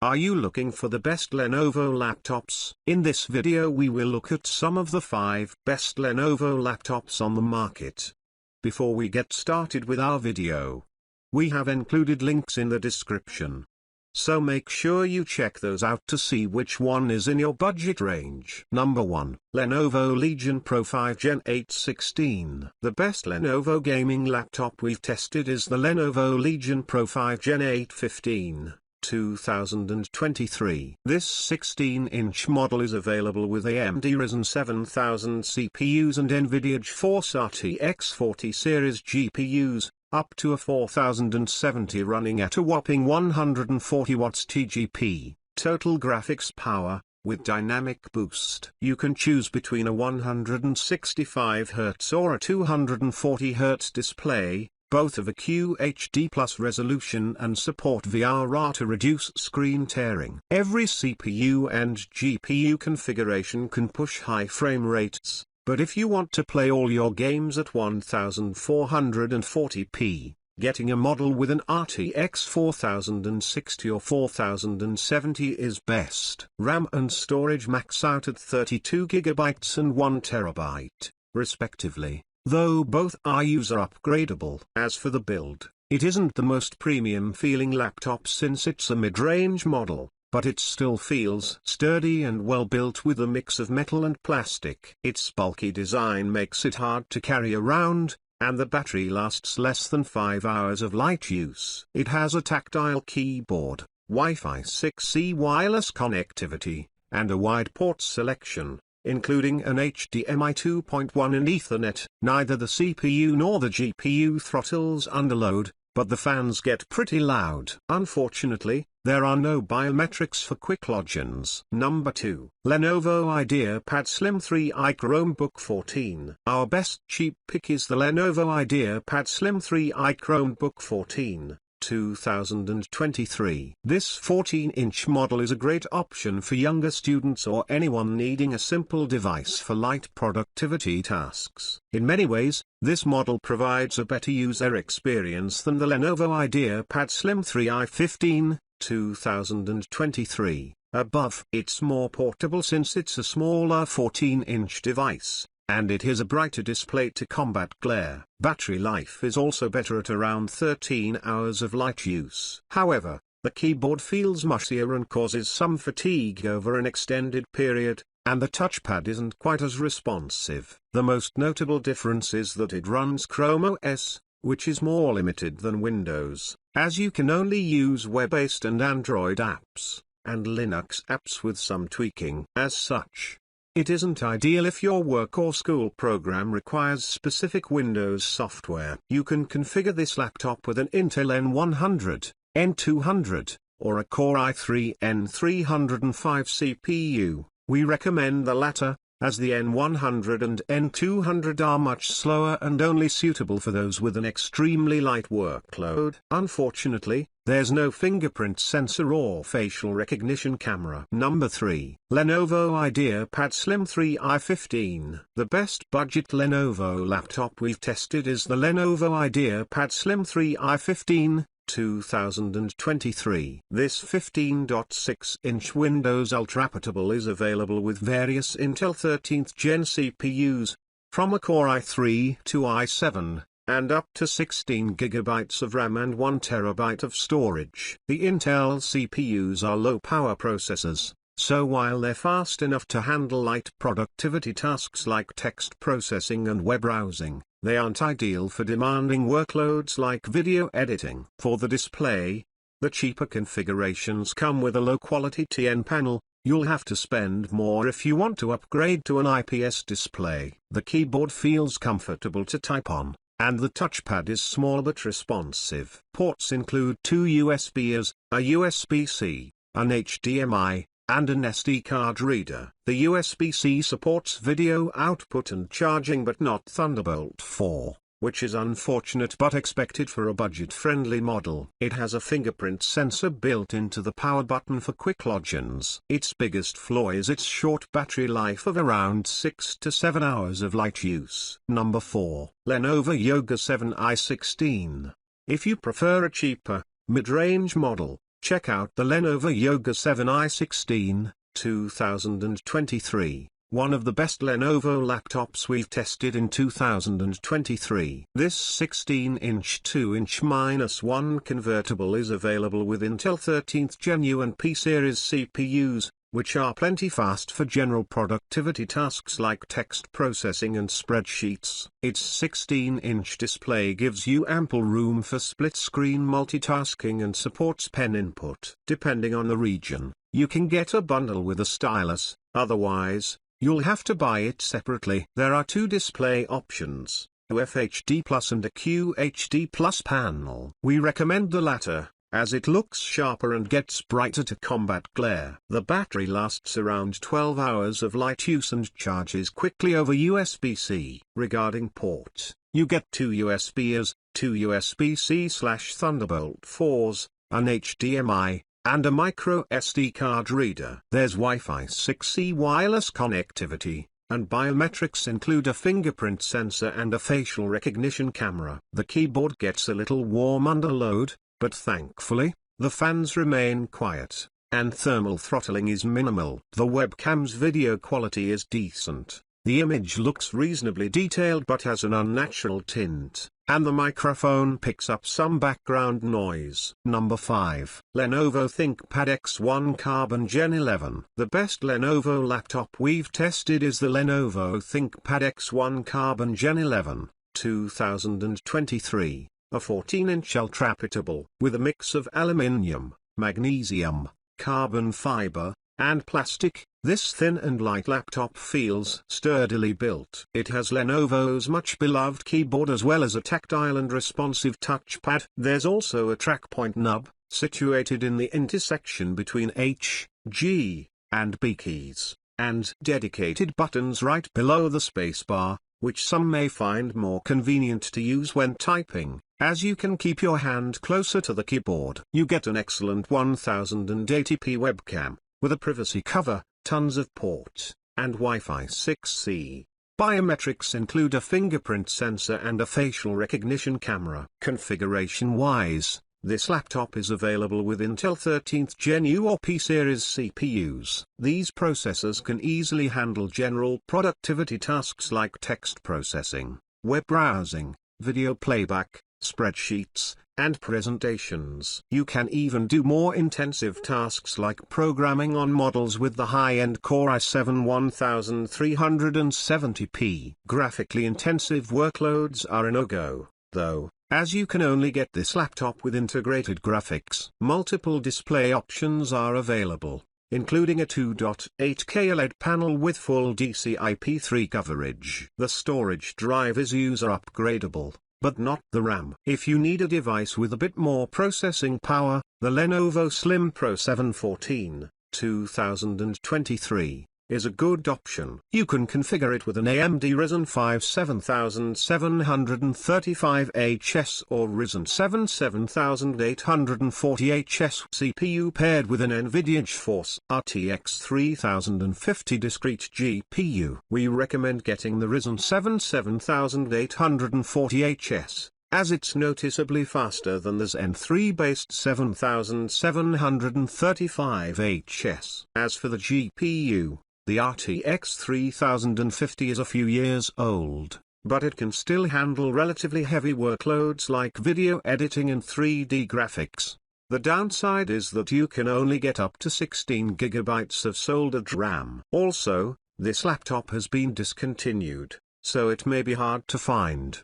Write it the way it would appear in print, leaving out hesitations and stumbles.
Are you looking for the best Lenovo laptops? In this video we will look at some of the 5 best Lenovo laptops on the market. Before we get started with our video, we have included links in the description. So make sure you check those out to see which one is in your budget range. Number 1. Lenovo Legion Pro 5 Gen 8 16. The best Lenovo gaming laptop we've tested is the Lenovo Legion Pro 5 Gen 8 15. 2023. This 16-inch model is available with AMD Ryzen 7000 CPUs and NVIDIA GeForce RTX 40 series GPUs, up to a 4070 running at a whopping 140 watts TGP, total graphics power, with dynamic boost. You can choose between a 165Hz or a 240Hz display. Both have a QHD+ resolution and support VRR to reduce screen tearing. Every CPU and GPU configuration can push high frame rates, but if you want to play all your games at 1440p, getting a model with an RTX 4060 or 4070 is best. RAM and storage max out at 32GB and 1TB, respectively. Though both are user upgradable. As for the build, it isn't the most premium feeling laptop since it's a mid-range model, but it still feels sturdy and well built with a mix of metal and plastic. Its bulky design makes it hard to carry around, and the battery lasts less than 5 hours of light use. It has a tactile keyboard, Wi-Fi 6E wireless connectivity, and a wide port selection, including an HDMI 2.1 and Ethernet. Neither the CPU nor the GPU throttles under load, but the fans get pretty loud. Unfortunately, there are no biometrics for quick logins. Number 2. Lenovo IdeaPad Slim 3i Chromebook 14. Our best cheap pick is the Lenovo IdeaPad Slim 3i Chromebook 14. 2023. This 14-inch model is a great option for younger students or anyone needing a simple device for light productivity tasks. In many ways, this model provides a better user experience than the Lenovo IdeaPad Slim 3i 15, 2023. Above, it's more portable since it's a smaller 14-inch device, and it has a brighter display to combat glare. Battery life is also better at around 13 hours of light use. However, the keyboard feels mushier and causes some fatigue over an extended period, and the touchpad isn't quite as responsive. The most notable difference is that it runs Chrome OS, which is more limited than Windows, as you can only use web-based and Android apps, and Linux apps with some tweaking. As such, it isn't ideal if your work or school program requires specific Windows software. You can configure this laptop with an Intel N100, N200, or a Core i3 N305 CPU. We recommend the latter, as the N100 and N200 are much slower and only suitable for those with an extremely light workload. Unfortunately, there's no fingerprint sensor or facial recognition camera. Number 3. Lenovo IdeaPad Slim 3i 15. The best budget Lenovo laptop we've tested is the Lenovo IdeaPad Slim 3i 15, 2023. This 15.6-inch Windows Ultra portable is available with various Intel 13th Gen CPUs, from a Core i3 to i7, and up to 16GB of RAM and 1TB of storage. The Intel CPUs are low-power processors, so while they're fast enough to handle light productivity tasks like text processing and web browsing, they aren't ideal for demanding workloads like video editing. For the display, the cheaper configurations come with a low-quality TN panel. You'll have to spend more if you want to upgrade to an IPS display. The keyboard feels comfortable to type on, and the touchpad is small but responsive. Ports include 2 USBs, a USB-C, an HDMI, and an SD card reader. The USB-C supports video output and charging but not Thunderbolt 4, which is unfortunate but expected for a budget-friendly model. It has a fingerprint sensor built into the power button for quick logins. Its biggest flaw is its short battery life of around 6 to 7 hours of light use. Number 4. Lenovo Yoga 7i 16. If you prefer a cheaper, mid-range model, Check out the Lenovo Yoga 7i16, 2023, one of the best Lenovo laptops we've tested in 2023. This 16-inch 2-inch-1 convertible is available with Intel 13th Gen U and P series CPUs, which are plenty fast for general productivity tasks like text processing and spreadsheets. Its 16-inch display gives you ample room for split-screen multitasking and supports pen input. Depending on the region, you can get a bundle with a stylus, otherwise, you'll have to buy it separately. There are two display options, UFHD Plus and a QHD Plus panel. We recommend the latter, as it looks sharper and gets brighter to combat glare. The battery lasts around 12 hours of light use and charges quickly over USB-C. Regarding ports, you get two USBs, two USB-C/Thunderbolt 4s, an HDMI, and a micro SD card reader. There's Wi-Fi 6E wireless connectivity, and biometrics include a fingerprint sensor and a facial recognition camera. The keyboard gets a little warm under load, but thankfully, the fans remain quiet, and thermal throttling is minimal. The webcam's video quality is decent. The image looks reasonably detailed but has an unnatural tint, and the microphone picks up some background noise. Number 5. Lenovo ThinkPad X1 Carbon Gen 11. The best Lenovo laptop we've tested is the Lenovo ThinkPad X1 Carbon Gen 11, 2023. A 14-inch ultra-pitable, with a mix of aluminium, magnesium, carbon fiber, and plastic. This thin and light laptop feels sturdily built. It has Lenovo's much-beloved keyboard as well as a tactile and responsive touchpad. There's also a trackpoint nub, situated in the intersection between H, G, and B keys, and dedicated buttons right below the spacebar, which some may find more convenient to use when typing, as you can keep your hand closer to the keyboard. You get an excellent 1080p webcam, with a privacy cover, tons of ports, and Wi-Fi 6E. Biometrics include a fingerprint sensor and a facial recognition camera. Configuration-wise, this laptop is available with Intel 13th Gen U or P series CPUs. These processors can easily handle general productivity tasks like text processing, web browsing, video playback, spreadsheets, and presentations. You can even do more intensive tasks like programming on models with the high-end Core i7 1370p. Graphically intensive workloads are a no-go, though, as you can only get this laptop with integrated graphics. Multiple display options are available, including a 2.8K OLED panel with full DCI-P3 coverage. The storage drive is user upgradable, but not the RAM. If you need a device with a bit more processing power, the Lenovo Slim Pro 714, 2023, is a good option. You can configure it with an AMD Ryzen 5 7735HS or Ryzen 7 7840HS CPU paired with an NVIDIA GeForce RTX 3050 discrete GPU. We recommend getting the Ryzen 7 7840HS, as it's noticeably faster than the Zen 3-based 7735HS. As for the GPU, the RTX 3050 is a few years old, but it can still handle relatively heavy workloads like video editing and 3D graphics. The downside is that you can only get up to 16 GB of soldered RAM. Also, this laptop has been discontinued, so it may be hard to find.